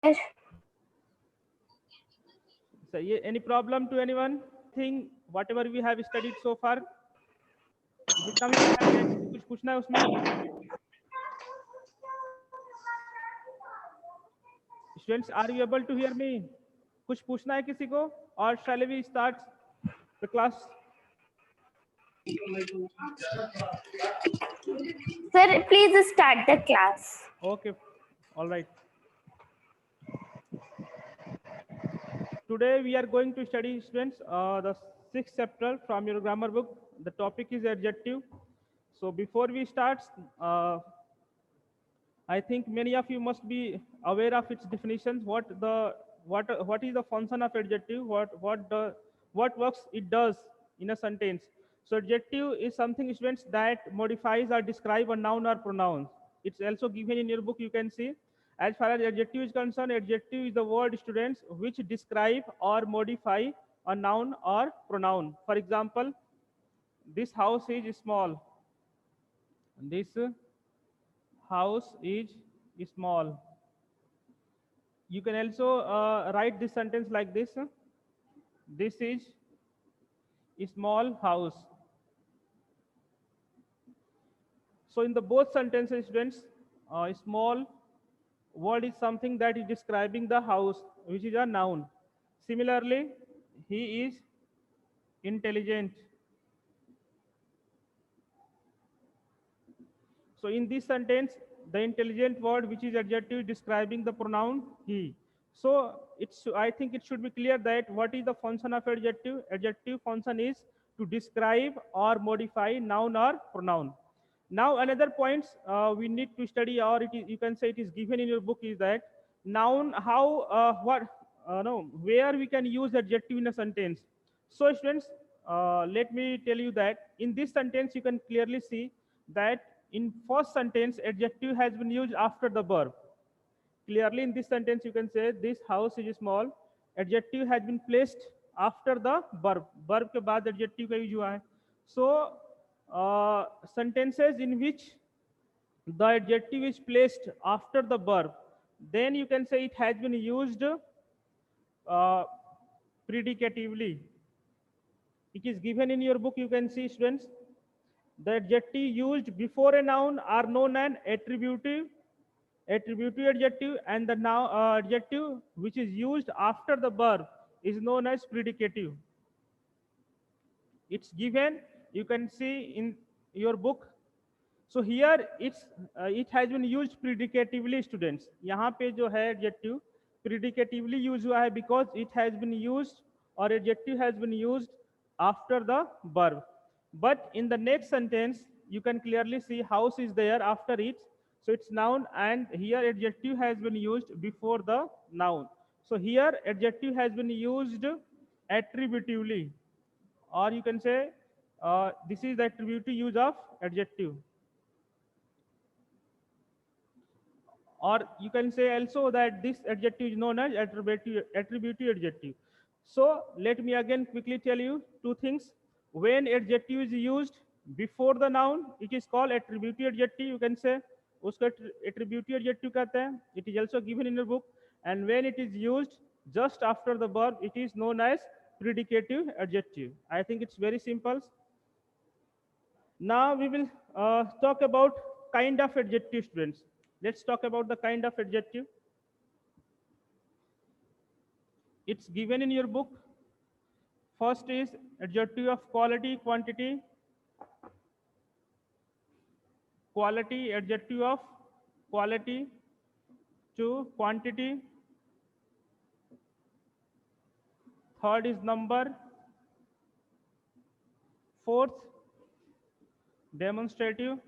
So, any problem to anyone? Think whatever we have studied so far, जितना भी पढ़ा है, कुछ पूछना है उसमें? Students, are you able to hear me? कुछ पूछना है किसी को? Or shall we start the class? Sir, please start the class. Okay, all right. Today we are going to study, students, the sixth chapter from your grammar book. The topic is adjective. So before we start, uh, I think many of you must be aware of its definitions. What is the function of adjective? What works it does in a sentence? So adjective is something, students, that modifies or describe a noun or pronoun. It's also given in your book. You can see. As far as adjective is concerned, adjective is the word, students, which describe or modify a noun or pronoun. For example, this house is small. This house is small. You can also write this sentence like this. This is a small house. So in the both sentences, students, small word is something that is describing the house, which is a noun. Similarly, he is intelligent. So in this sentence, the intelligent word, which is adjective, describing the pronoun he. So I think it should be clear that what is the function of adjective? Adjective function is to describe or modify noun or pronoun. Now another points we need to study, or it is, you can say it is given in your book, is that noun, how what no where we can use adjective in a sentence. So students, let me tell you that in this sentence you can clearly see that in first sentence adjective has been used after the verb. Clearly in this sentence you can say this house is small. Adjective has been placed after the verb. Verb के बाद adjective का use हुआ है. So sentences in which the adjective is placed after the verb, then you can say it has been used predicatively. It is given in your book. You can see, students, the adjective used before a noun are known as attributive adjective, and the noun adjective which is used after the verb is known as predicative. It's given, you can see in your book. So here it has been used predicatively, students. यहाँ पे जो है adjective predicatively use हुआ है because it has been used, or adjective has been used after the verb. But in the next sentence you can clearly see house is there after it, so it's noun, and here adjective has been used before the noun. So here adjective has been used attributively, or you can say this is the attributive use of adjective. Or you can say also that this adjective is known as attributive adjective. So let me again quickly tell you two things. When adjective is used before the noun, it is called attributive adjective. You can say usko attributive adjective कहते हैं. It is also given in your book. And when it is used just after the verb, it is known as predicative adjective. I think it's very simple. Now we will talk about kind of adjective, students. Let's talk about the kind of adjective. It's given in your book. First is adjective of quality, quantity. Quality, adjective of quality to quantity. Third is number. Fourth, demonstrative.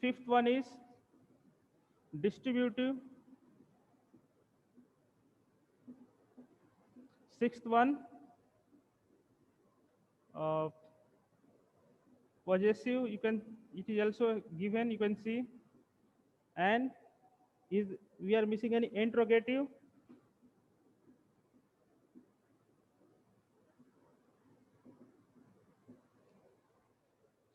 Fifth one is distributive. Sixth one, possessive. It is also given, you can see. And is we are missing any interrogative.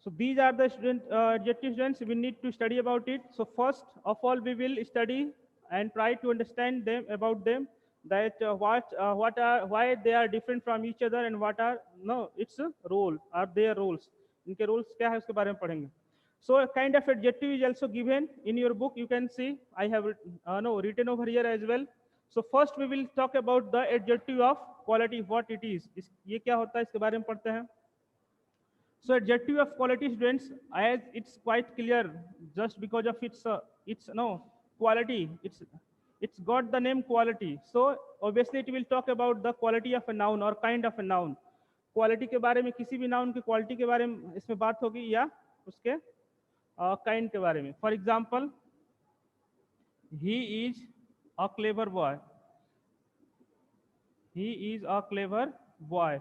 So these are the adjective students. We need to study about it. So first of all, we will study and try to understand them about them. That what are why they are different from each other and what are no its role are their roles. इनके roles क्या है उसके बारे में पढ़ेंगे. So a kind of adjective is also given in your book. You can see I have no written over here as well. So first we will talk about the adjective of quality. What it is. ये क्या होता है इसके बारे में पढ़ते हैं. So adjective of quality students, as it's quite clear, just because of its no quality, it's got the name quality. So obviously it will talk about the quality of a noun or kind of a noun. Quality के बारे में किसी भी noun की quality के बारे में इसमें बात होगी या उसके kind के बारे में. For example, he is a clever boy. He is a clever boy.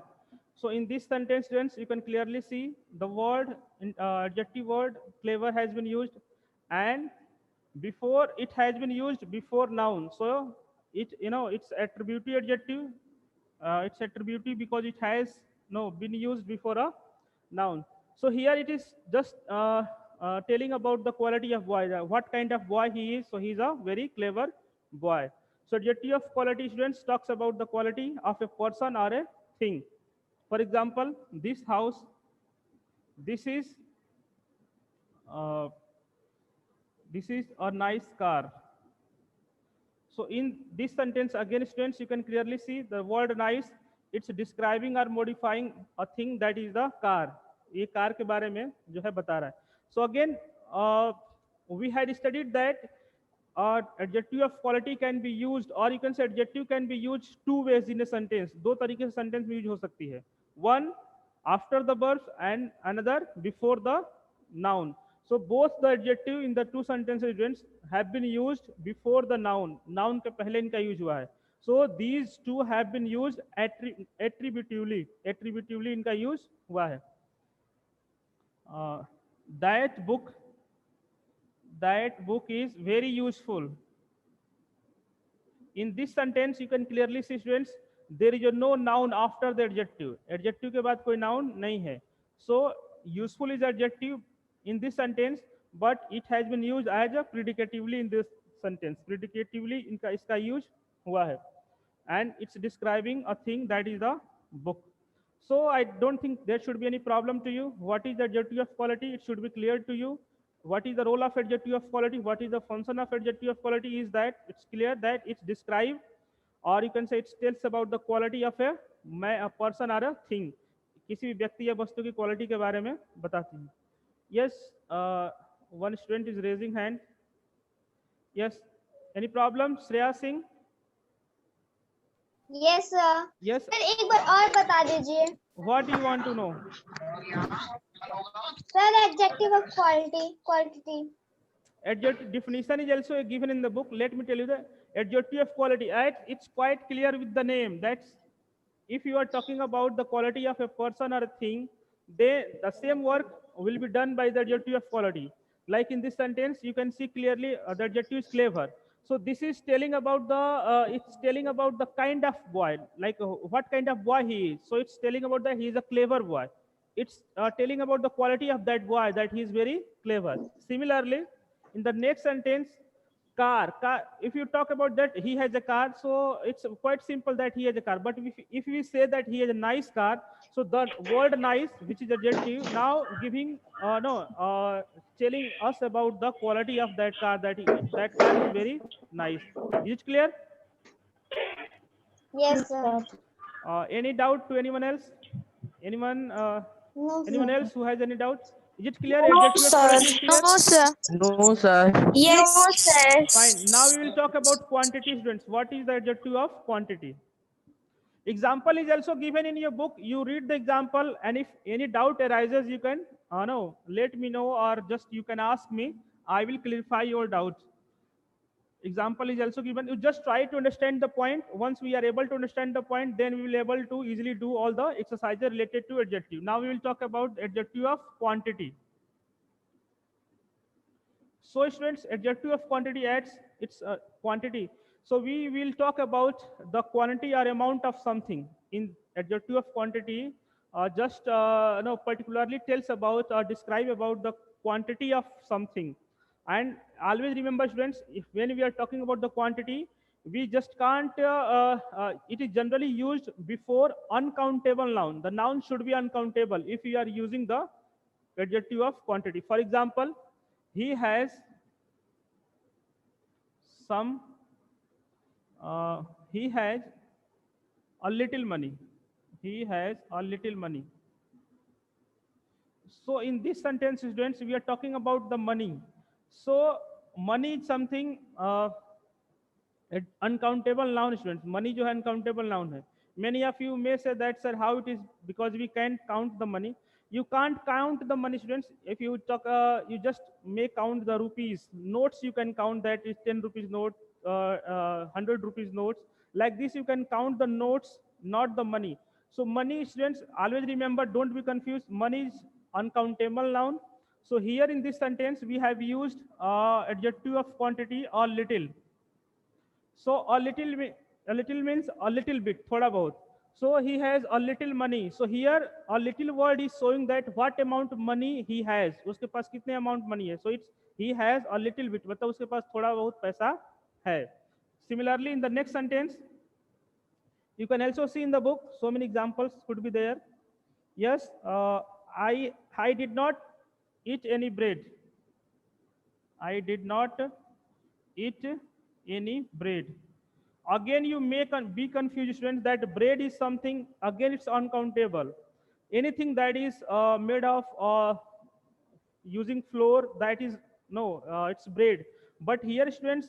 So in this sentence, students, you can clearly see the word, adjective word, clever has been used, and before it has been used before noun. So it's attributive adjective. It's attributive because it has been used before a noun. So here it is just telling about the quality of boy, what kind of boy he is. So he's a very clever boy. So adjective of quality students talks about the quality of a person or a thing. For example, this house, this is uh, this is a nice car. So in this sentence again, students, you can clearly see the word nice. It's describing or modifying a thing that is the car. ये car के बारे में जो है बता रहा है. So again, we had studied that adjective of quality can be used, or you can say adjective can be used two ways in a sentence. दो तरीके से sentence में use हो सकती है. One after the verb and another before the noun. So both the adjective in the two sentences students have been used before the noun. Noun के पहले इनका use हुआ है. So these two have been used attributively. Attributively इनका use हुआ है. That book is very useful. In this sentence, you can clearly see students, there is no noun after the adjective. Adjective के बाद कोई noun नहीं है. So useful is adjective in this sentence, but it has been used as a predicatively in this sentence. Predicatively इनका इसका use हुआ है, and it's describing a thing that is the book. So I don't think there should be any problem to you. What is the adjective of quality? It should be clear to you. What is the role of adjective of quality? What is the function of adjective of quality? Is that it's clear that it's described, or you can say it tells about the quality of a person or a thing. किसी भी व्यक्ति या वस्तु की quality के बारे में बताती है. Yes, one student is raising hand. Yes, any problem, Shreya Singh? Yes sir. Yes. Sir एक बार और बता दीजिए. What do you want to know? Sir, adjective of quality. Adjective definition is also given in the book. Let me tell you the adjective of quality. It's quite clear with the name. That's if you are talking about the quality of a person or a thing, the same work will be done by the adjective of quality. Like in this sentence, you can see clearly the adjective is clever. So this is telling about it's telling about the kind of boy, like what kind of boy he is. So it's telling about that he is a clever boy. It's telling about the quality of that boy, that he is very clever. Similarly, in the next sentence, car, if you talk about that he has a car, so it's quite simple that he has a car. But if we say that he has a nice car, so the word nice, which is adjective, now giving telling us about the quality of that car, that car is very nice. Is it clear? Yes sir. Any doubt to anyone else? Anyone No anyone sir. else who has any doubt? Is it clear? No, Adjective of sir. quality is clear? No, sir. No, sir. Yes. No, sir. Fine. Now we will talk about quantity, students. What is the adjective of quantity? Example is also given in your book. You read the example, and if any doubt arises, you can let me know, or just you can ask me. I will clarify your doubts. Example is also given. You just try to understand the point. Once we are able to understand the point, then we will able to easily do all the exercises related to adjective. Now we will talk about adjective of quantity. So students, adjective of quantity adds its quantity. So we will talk about the quantity or amount of something. In adjective of quantity, just particularly tells about or describe about the quantity of something. And always remember, students, if when we are talking about the quantity, we just can't. It is generally used before uncountable noun. The noun should be uncountable if you are using the adjective of quantity. For example, he has some. He has a little money. He has a little money. So in this sentence, students, we are talking about the money. So money is something uncountable noun, students. Money जो है uncountable noun है. Many of you may say that, sir, how it is because we can't count the money. You can't count the money, students. If you talk, you just may count the rupees. Notes you can count that is 10 rupees note, 100 rupees notes. Like this, you can count the notes, not the money. So money, students, always remember, don't be confused. Money is uncountable noun. So here in this sentence, we have used adjective of quantity or little. So a little means a little bit, thoda bahut. So he has a little money. So here a little word is showing that what amount of money he has. उसके पास कितने amount money है. So it's he has a little bit. मतलब उसके पास थोड़ा बहुत पैसा है. Similarly, in the next sentence, you can also see in the book so many examples could be there. Yes, I did not eat any bread. I did not eat any bread. Again, you may be confused, students, that bread is something, again, it's uncountable. Anything that is made of using flour, that is, no, it's bread. But here, students,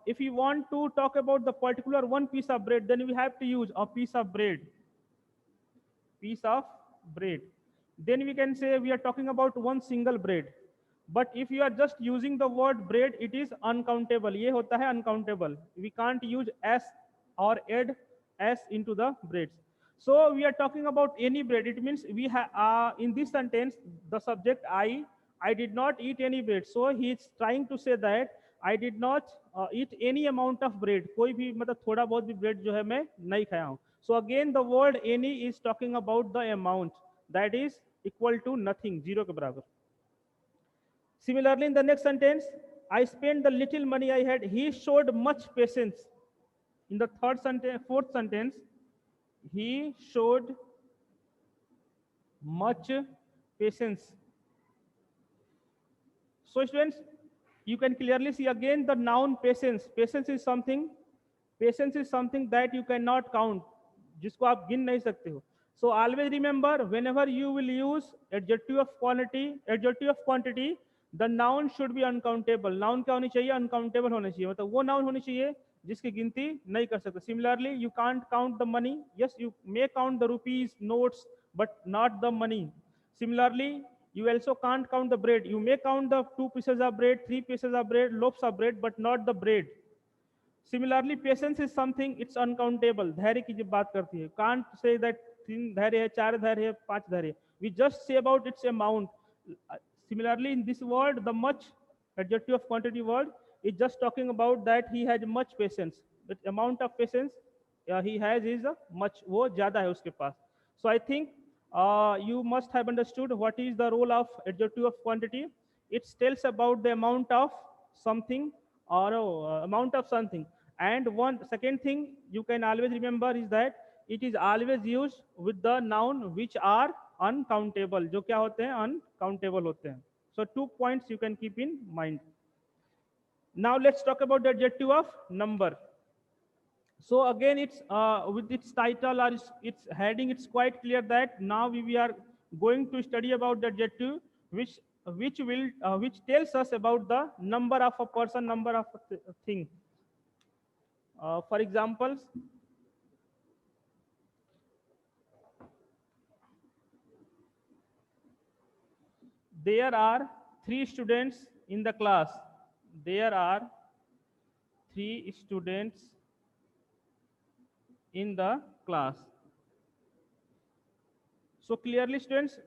if you want to talk about the particular one piece of bread, then we have to use a piece of bread. Piece of bread. Then we can say we are talking about one single bread. But if you are just using the word bread, it is uncountable. ये होता है uncountable. We can't use s or add s into the breads. So we are talking about any bread. It means we have in this sentence the subject I did not eat any bread. So he is trying to say that I did not eat any amount of bread. कोई भी मतलब थोड़ा बहुत भी bread जो है मैं नहीं खाया हूँ. So again the word any is talking about the amount that is equal to nothing, zero के बराबर. Similarly, in the next sentence, I spent the little money I had. He showed much patience. In the fourth sentence, he showed much patience. So, students, you can clearly see again the noun patience. Patience is something that you cannot count, जिसको आप गिन नहीं सकते हो. So always remember, whenever you will use adjective of quantity, the noun should be uncountable. Noun क्या होनी चाहिए? Uncountable होनी चाहिए. मतलब वो noun होनी चाहिए जिसकी गिनती नहीं कर सकते. Similarly, you can't count the money. Yes, you may count the rupees, notes, but not the money. Similarly, you also can't count the bread. You may count the 2 pieces of bread, 3 pieces of bread, loaves of bread, but not the bread. Similarly, patience is something, it's uncountable. धैर्य की जब बात करती है, can't say that 3 धैर्य है, 4 धैर्य है, 5 धैर्य. We just say about its amount. Similarly, in this word, the much adjective of quantity word is just talking about that he has much patience. The amount of patience he has is much. वो ज़्यादा है उसके पास. So I think you must have understood what is the role of adjective of quantity. It tells about the amount of something or amount of something. And one second thing you can always remember is that it is always used with the noun which are uncountable. जो क्या होते हैं? Uncountable होते हैं. So 2 points you can keep in mind. Now let's talk about the adjective of number. So again, it's with its title or its heading, it's quite clear that now we are going to study about the adjective which tells us about the number of a person, number of a thing. For examples, there are 3 students in the class. There are 3 students in the class. So clearly, students,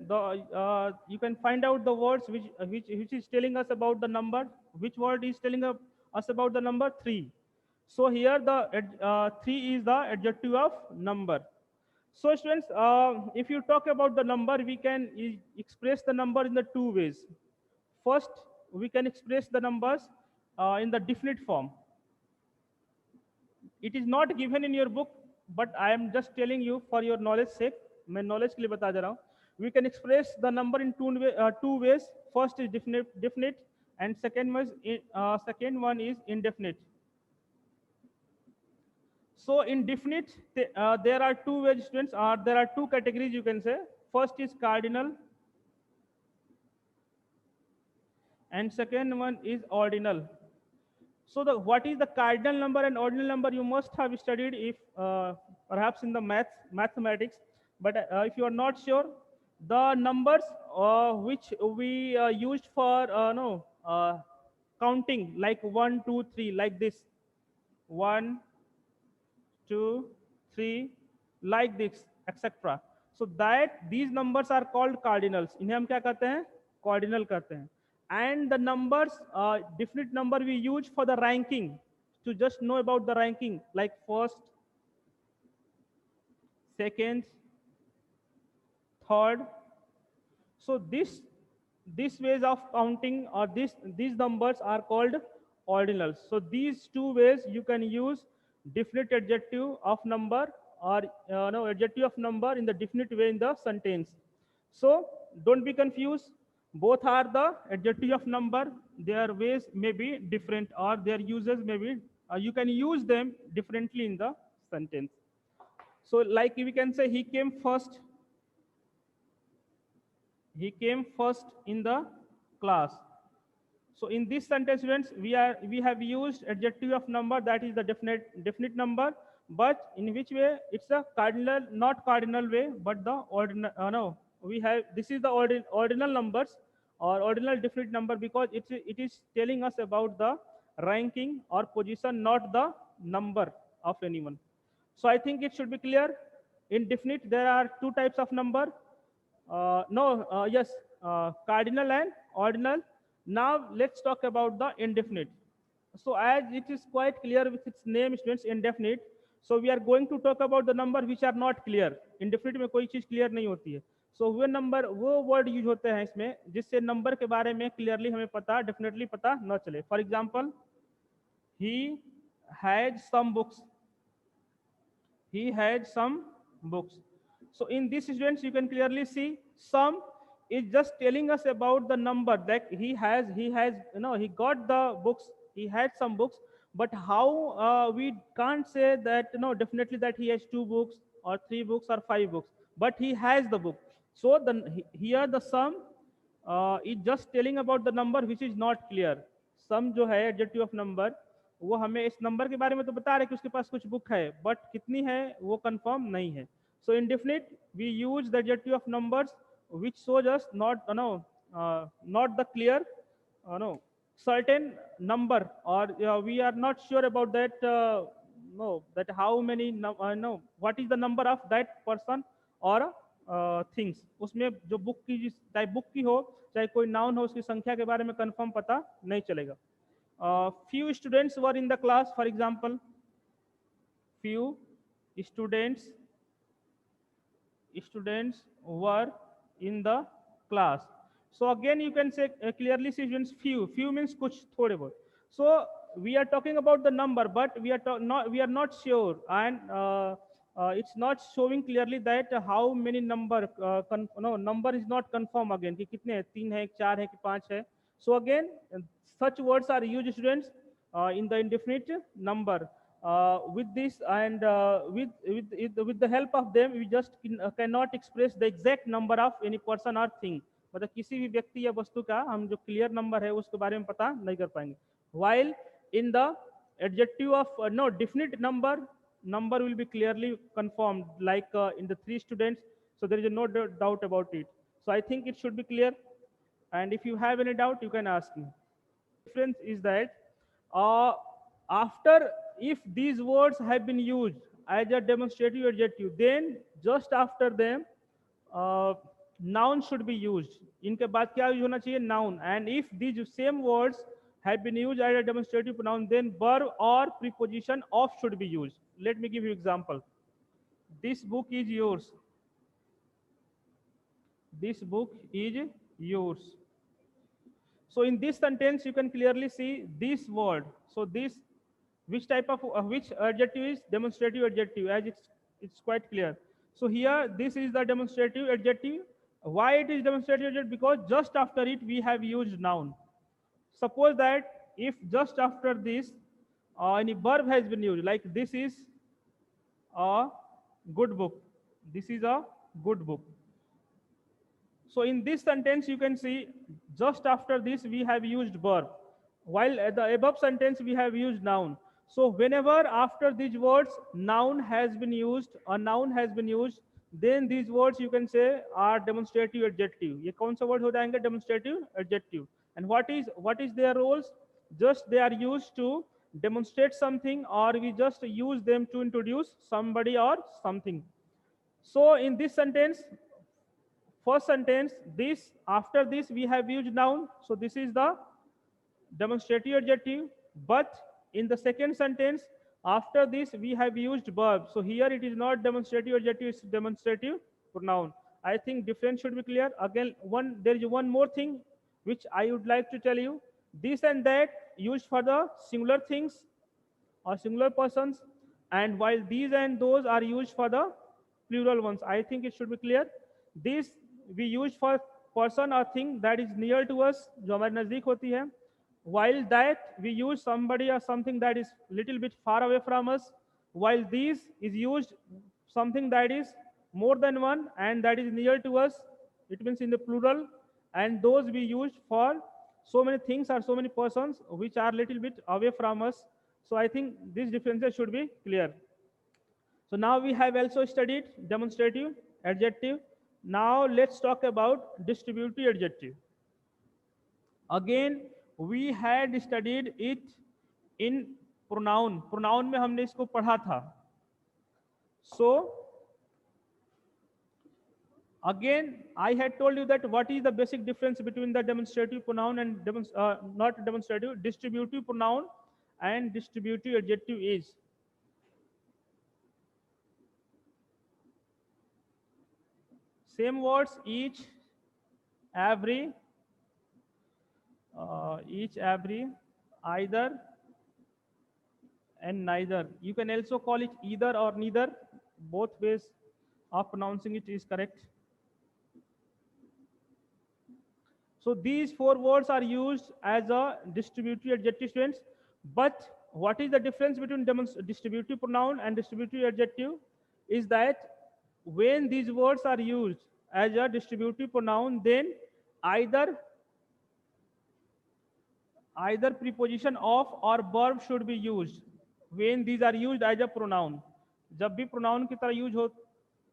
you can find out the words which is telling us about the number. Which word is telling us about the number? 3. So here the 3 is the adjective of number. So students, if you talk about the number, we can express the number in the two ways. First, we can express the numbers in the definite form. It is not given in your book, but I am just telling you for your knowledge sake. मैं knowledge के लिए बता दे रहा हूँ. We can express the number in two ways. First is definite, and second one is indefinite. So in definite, there are two ways, students. There are two categories you can say. First is cardinal, and second one is ordinal. So what is the cardinal number and ordinal number? You must have studied if perhaps in the mathematics. But if you are not sure, the numbers which we used for no counting, like 1, 2, 3, like this, 1, 2, 3, like this, etc. So that these numbers are called cardinals. इन्हें हम क्या कहते हैं? Cardinal कहते हैं. And the numbers, definite number we use for the ranking, to just know about the ranking, like first, second, third. So these ways of counting, or these numbers are called ordinals. So these two ways you can use definite adjective of number, or no adjective of number in the definite way in the sentence. So don't be confused. Both are the adjective of number. Their ways may be different, or their uses may be. You can use them differently in the sentence. So like we can say, he came first. He came first in the class. So in this sentence, students, we have used adjective of number, that is the definite number, but in which way? It's a cardinal, not cardinal way, but the ordinal. No, we have, this is the ordinal numbers, or ordinal definite number, because it is telling us about the ranking or position, not the number of anyone. So I think it should be clear. In definite, there are two types of number. Yes, cardinal and ordinal. Now let's talk about the indefinite. So as it is quite clear with its name, students, indefinite. So we are going to talk about the number which are not clear. Indefinite में कोई चीज clear नहीं होती है. So वो word use होते हैं इसमें जिससे number के बारे में clearly हमें पता, definitely पता न चले. For example, he had some books. He had some books. So in this, students, you can clearly see some is just telling us about the number that he got the books, he had some books, but how we can't say that definitely that he has 2 books or 3 books or 5 books, but he has the book. So here the sum is just telling about the number which is not clear. Sum जो है adjective of number, वो हमें इस number के बारे में तो बता रहे कि उसके पास कुछ बुक है, बट कितनी है वो कंफर्म नहीं है. So in definite, we use the adjective of numbers which shows us not the clear certain number, or we are not sure about that that how many what is the number of that person or things. उसमें जो book की चाहे book की हो चाहे कोई noun हो, उसकी संख्या के बारे में कंफर्म पता नहीं चलेगा. Few students were in the class, for example, few students were in the class. So again you can say clearly students, few means kuch thode bahut. So we are talking about the number, but we are not sure, and it's not showing clearly that how many number number is not confirmed again कि कितने हैं, 3 है, 4 है कि 5 है. So again such words are used, students, in the indefinite number. With this and with the help of them, we just cannot express the exact number of any person or thing. मतलब किसी भी व्यक्ति या वस्तु का हम जो clear number है उसके बारे में पता नहीं कर पाएंगे. While in the adjective of definite number will be clearly confirmed, like in the 3 students. So there is no doubt about it. So I think it should be clear. And if you have any doubt, you can ask me. Difference is that after, if these words have been used as a demonstrative adjective, then just after them noun should be used. इनके बाद क्या use होना चाहिए? Noun. And if these same words have been used as a demonstrative pronoun, then verb or preposition of should be used. Let me give you example. This book is yours. This book is yours. So in this sentence, you can clearly see this word. So this, which type of which adjective is demonstrative adjective, as it's quite clear. So here, this is the demonstrative adjective. Why it is demonstrative adjective? Because just after it we have used noun. Suppose that if just after this any verb has been used, like this is a good book. This is a good book. So in this sentence, you can see just after this we have used verb, while at the above sentence we have used noun. So whenever after these words noun has been used, a noun has been used, then these words you can say are demonstrative adjective. ये कौन सा word हो जाएंगे? Demonstrative adjective. And what is their roles? Just they are used to demonstrate something, or we just use them to introduce somebody or something. So in this sentence, first sentence, this, after this we have used noun, so this is the demonstrative adjective. But in the second sentence, after this we have used verb, so here it is not demonstrative adjective, it's demonstrative pronoun. I think difference should be clear. Again, there is one more thing which I would like to tell you. This and that used for the singular things or singular persons, and while these and those are used for the plural ones. I think it should be clear. This we use for person or thing that is near to us, जो हमारे नजदीक होती है. While that we use somebody or something that is little bit far away from us. While these is used something that is more than one and that is near to us, it means in the plural. And those we use for so many things or so many persons which are little bit away from us. So I think these differences should be clear. So now we have also studied demonstrative adjective. Now let's talk about distributive adjective. Again, we had studied it in pronoun. Pronoun में हमने इसको पढ़ा था. So again, I had told you that what is the basic difference between the demonstrative pronoun and not demonstrative, distributive pronoun and distributive adjective is. Same words, each, every, either, and neither. You can also call it either or neither. Both ways of pronouncing it is correct. So these four words are used as a distributive adjective, students. But what is the difference between distributive pronoun and distributive adjective? Is that when these words are used as a distributive pronoun, then either preposition of or verb should be used when these are used as a pronoun. जब भी pronoun की तरह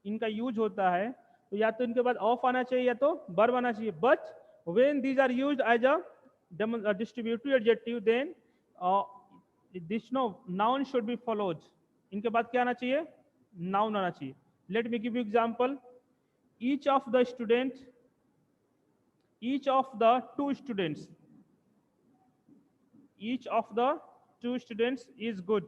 इनका use होता है, तो या तो इनके बाद ऑफ आना चाहिए या तो verb आना चाहिए. But when these are used as a distributive adjective, then this noun should be followed. इनके बाद क्या आना चाहिए? Noun आना चाहिए. Let me give you example. Each of the two students is good.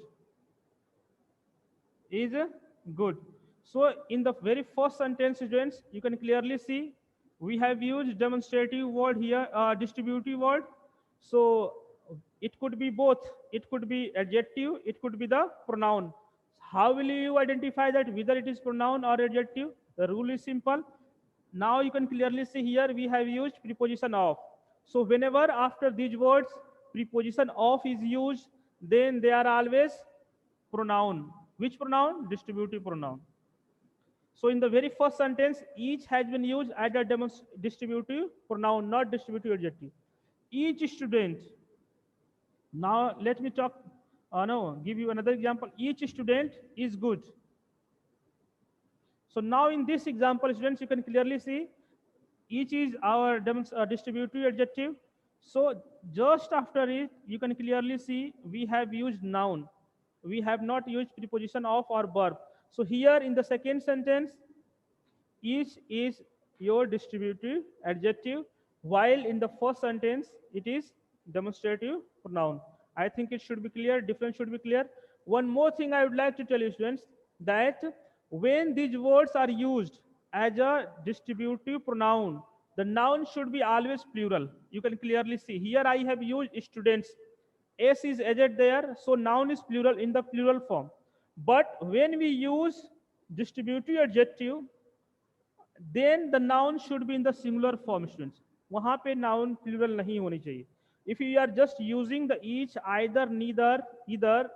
So in the very first sentence, students, you can clearly see we have used demonstrative word here, distributive word. So it could be both. It could be adjective, it could be the pronoun. How will you identify that whether it is pronoun or adjective? The rule is simple. Now you can clearly see here we have used preposition of. So whenever after these words preposition of is used, then they are always pronoun. Which pronoun? Distributive pronoun. So in the very first sentence, each has been used as a distributive pronoun, not distributive adjective. Each student. Now let me give you another example. Each student is good. So now in this example, students, you can clearly see each is our distributive adjective. So just after it, you can clearly see we have used noun. We have not used preposition of or verb. So here in the second sentence, each is your distributive adjective, while in the first sentence, it is demonstrative pronoun. I think it should be clear, difference should be clear. One more thing I would like to tell you, students, that When these words are used as a distributive pronoun, the noun should be always plural. You can clearly see here I have used students. S is added there, so noun is plural in the plural form. But when we use distributive adjective, then the noun should be in the singular form, students. वहाँ पे noun plural नहीं होनी चाहिए. If you are just using the each, either, neither, either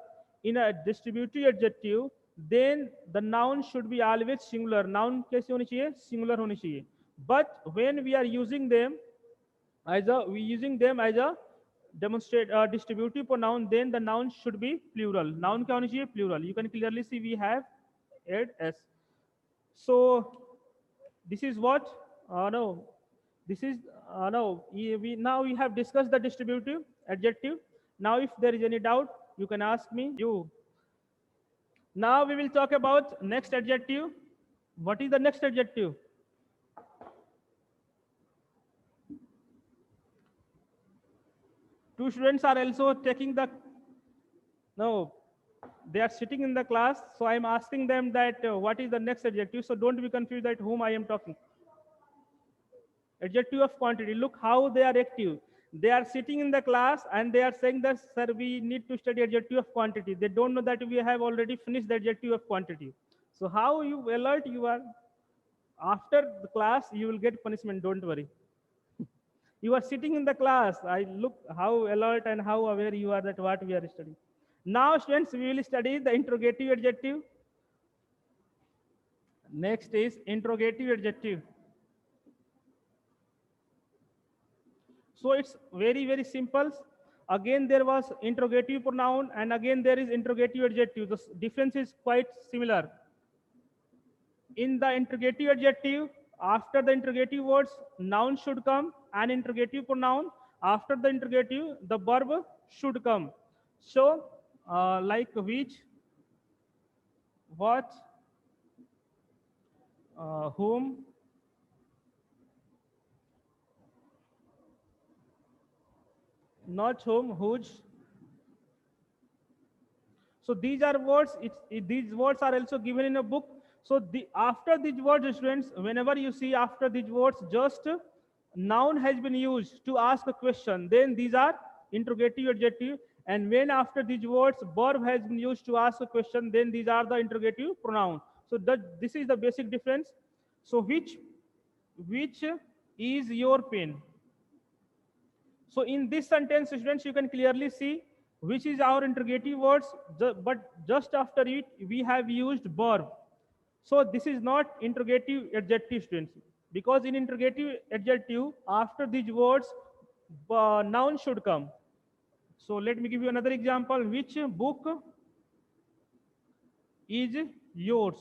in a distributive adjective, then the noun should be always singular. Noun कैसे होनी चाहिए? Singular होनी चाहिए. But when we are using them as a demonstrate distributive pronoun, then the noun should be plural. Noun क्या होनी चाहिए? Plural. You can clearly see we have add s. So this is what no this is no we now we have discussed the distributive adjective. Now if there is any doubt, you can ask me. You now we will talk about next adjective. What is the next adjective? Two students are also taking the no, they are sitting in the class, so I am asking them that what is the next adjective. So don't be confused that whom I am talking. Adjective of quantity. Look how they are active. They are sitting in the class and they are saying that, sir, we need to study adjective of quantity. They don't know that we have already finished the adjective of quantity. So how you alert you are? After the class, you will get punishment. Don't worry. You are sitting in the class. I look how alert and how aware you are that what we are studying. Now, students, we will study the interrogative adjective. Next is interrogative adjective. So it's very, very simple. Again, there was interrogative pronoun and again there is interrogative adjective. The difference is quite similar. In the interrogative adjective, after the interrogative words, noun should come, and interrogative pronoun. After the interrogative, the verb should come. So, like which, what, whom, not whom, whose. So these are words. These words are also given in a book. So after these words, students, whenever you see after these words, just noun has been used to ask a question. Then these are interrogative adjective. And when after these words, verb has been used to ask a question, then these are the interrogative pronoun. So this is the basic difference. So which is your pen? So in this sentence, students, you can clearly see which is our interrogative words, but just after it, we have used verb. So this is not interrogative adjective, students, because in interrogative adjective, after these words, noun should come. So let me give you another example. Which book is yours?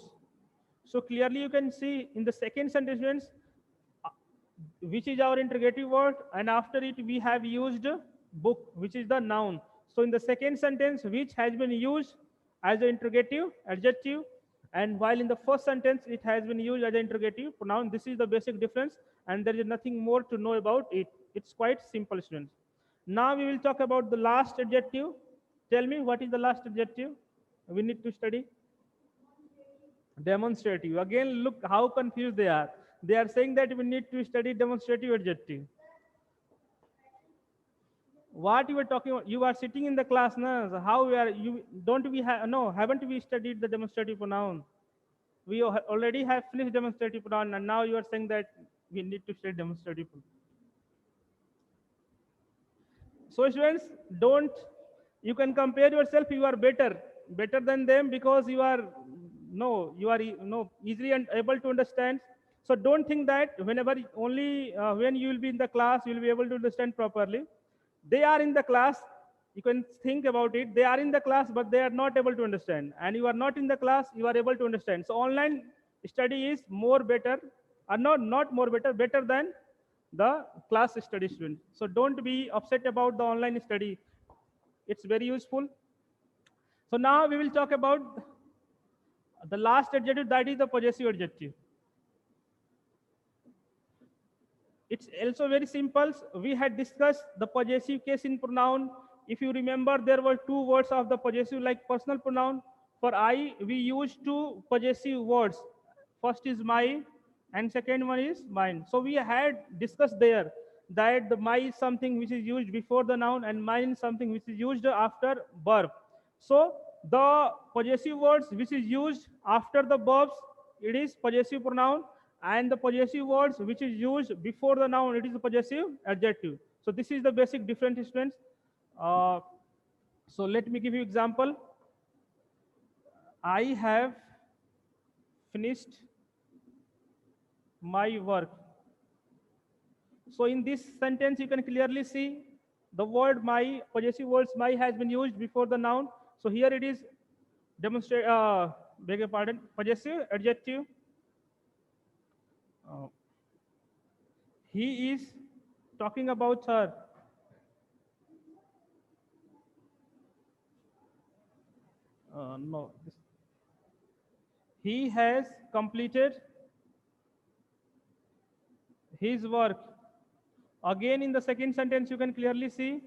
So clearly you can see in the second sentence, students, which is our interrogative word, and after it we have used book, which is the noun. So in the second sentence, which has been used as an interrogative adjective, and while in the first sentence it has been used as an interrogative pronoun. This is the basic difference, and there is nothing more to know about it. It's quite simple, students. Now we will talk about the last adjective. Tell me, what is the last adjective we need to study? Demonstrative. Again, look how confused they are. They are saying that we need to study demonstrative adjective. What you were talking about? You are sitting in the class now. So how we are? You don't we have? No, haven't we studied the demonstrative pronoun? We already have finished demonstrative pronoun, and now you are saying that we need to study demonstrative pronoun. So students, don't. You can compare yourself. You are better than them, because you are easily and able to understand. So don't think that whenever only when you will be in the class you will be able to understand properly. They are in the class. You can think about it. They are in the class, but they are not able to understand. And you are not in the class, you are able to understand. So online study is more better, or not more better than the class study, student. So don't be upset about the online study. It's very useful. So now we will talk about the last adjective, that is the possessive adjective. It's also very simple. We had discussed the possessive case in pronoun. If you remember, there were two words of the possessive, like personal pronoun. For I, we use two possessive words. First is my, and second one is mine. So we had discussed there that the my is something which is used before the noun, and mine is something which is used after verb. So the possessive words which is used after the verbs, it is possessive pronoun, and the possessive words which is used before the noun, it is the possessive adjective. So this is the basic difference, students. Uh, so let me give you example. I have finished my work. So in this sentence, you can clearly see the word my, possessive words my has been used before the noun. So here it is demonstrate, beg your pardon, possessive adjective. Uh, he is talking about her. No, he has completed his work. Again, in the second sentence, you can clearly see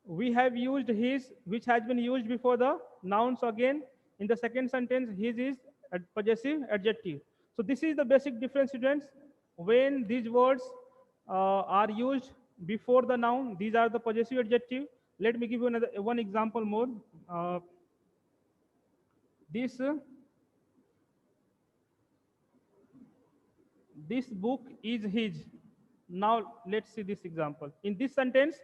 we have used his, which has been used before the noun. So again, in the second sentence, his is a possessive adjective. So this is the basic difference, students. When these words are used before the noun, these are the possessive adjective. Let me give you another one example more. This this book is his. Now let's see this example. In this sentence,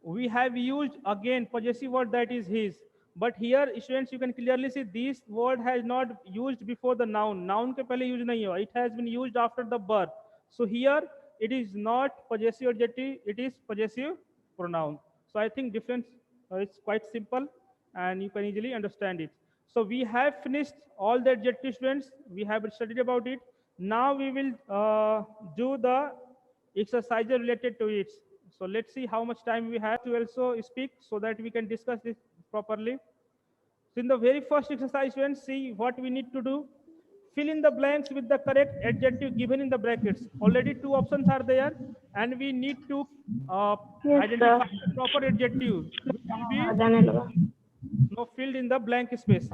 we have used again possessive word that is his. But here, students, you can clearly see this word has not used before the noun. Noun ke pehle use nahi hua. It has been used after the verb. So here, it is not possessive adjective. It is possessive pronoun. So I think difference is quite simple, and you can easily understand it. So we have finished all the adjective, students. We have studied about it. Now we will do the exercises related to it. So let's see how much time we have to also speak so that we can discuss this properly. So in the very first exercise, students, see what we need to do. Fill in the blanks with the correct adjective given in the brackets. Already two options are there, and we need to identify the proper adjective, which will be filled in the blank space.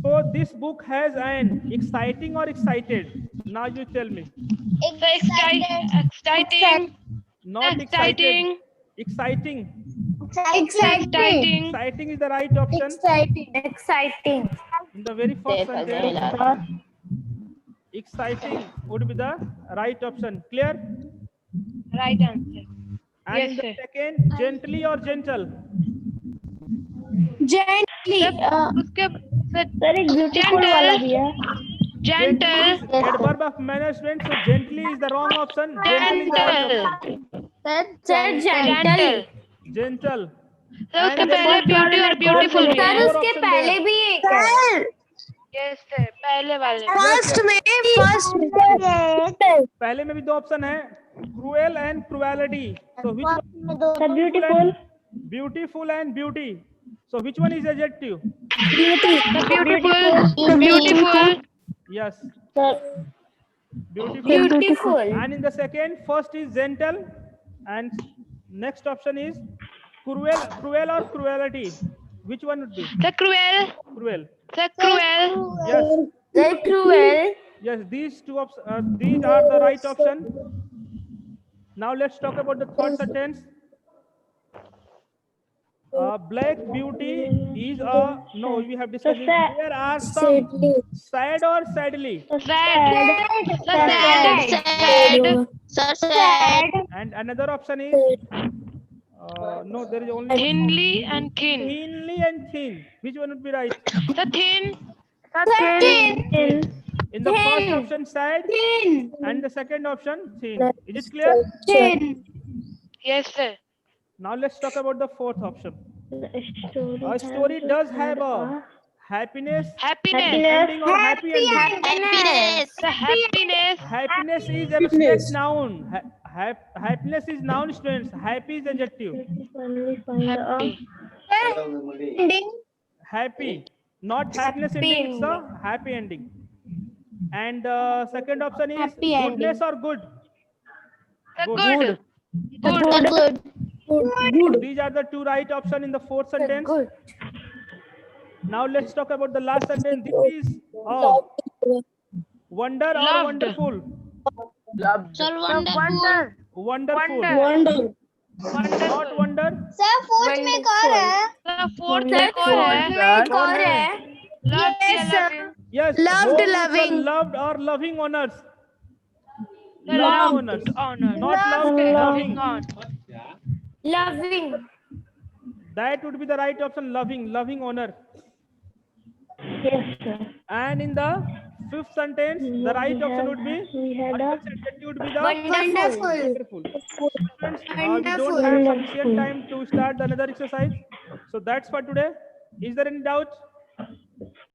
So this book has an exciting or excited. Now you tell me. Excited. Not excited. Exciting. Exciting. Exciting is the right option. Exciting. In the very first sentence, exciting would be the right option. Clear? Right answer. And Yes, in the sir. second, gently or gentle? Gently. उसके Very beautiful वाला भी है. Gently gentle, is adverb of management. So gently is the wrong option. Gentle is the right option. Sir, gentle. gentle. Gentle. Sir उसके And पहले beauty और beautiful भी sir है. More उसके option पहले there. भी एक है. Yes sir, पहले वाले. फर्स्ट में पहले में भी दो ऑप्शन है, cruel and cruelty. So which one? beautiful. Beautiful and beauty. So which one is adjective? The beautiful. Yes, Sir, beautiful. beautiful. And in the second, first is gentle, and next option is cruel or cruelty. Which one would be? The cruel. Cruel. The cruel. Yes, Very cruel. yes. These two these are the right option. Now let's talk about the third sentence. Black beauty is a no. We have discussed. There are some sad or sadly, Sad. The sad. and another option is no. There is only Thinly and thin. thinly and thin. Which one would be right? The thin. In the first option, sad, and the second option, thin. Is it clear? Yes sir. Now let's talk about the fourth option. A story does have a happiness Happiness. ending or happy ending. The happiness. Happiness is abstract noun. Happiness is noun, students. Happy is adjective. Happy. Happy, not happiness ending. It's a happy ending. And second option is Happy goodness or good. The good. These are the two right options in the fourth sentence. Good. Now let's talk about the last sentence. This is wonder or Loved. wonderful? Sir, wonderful. Wonderful. Wonderful. Not wonder. Sir, fourth में एक और है. The fourth एक और है. एक और है. Loved Yes, या sir. loving. Yes. Loved, both are loving. Loved or loving honors. The Loving loved honors. honor. Not loved. Loving. on. Loving. That would be the right option. Loving. Loving honor. Yes, sir. And in the fifth sentence, the right option would be. We had What a sentence would be the wonderful. wonderful. Friends, we don't have sufficient time to start another exercise. So that's for today. Is there any doubt?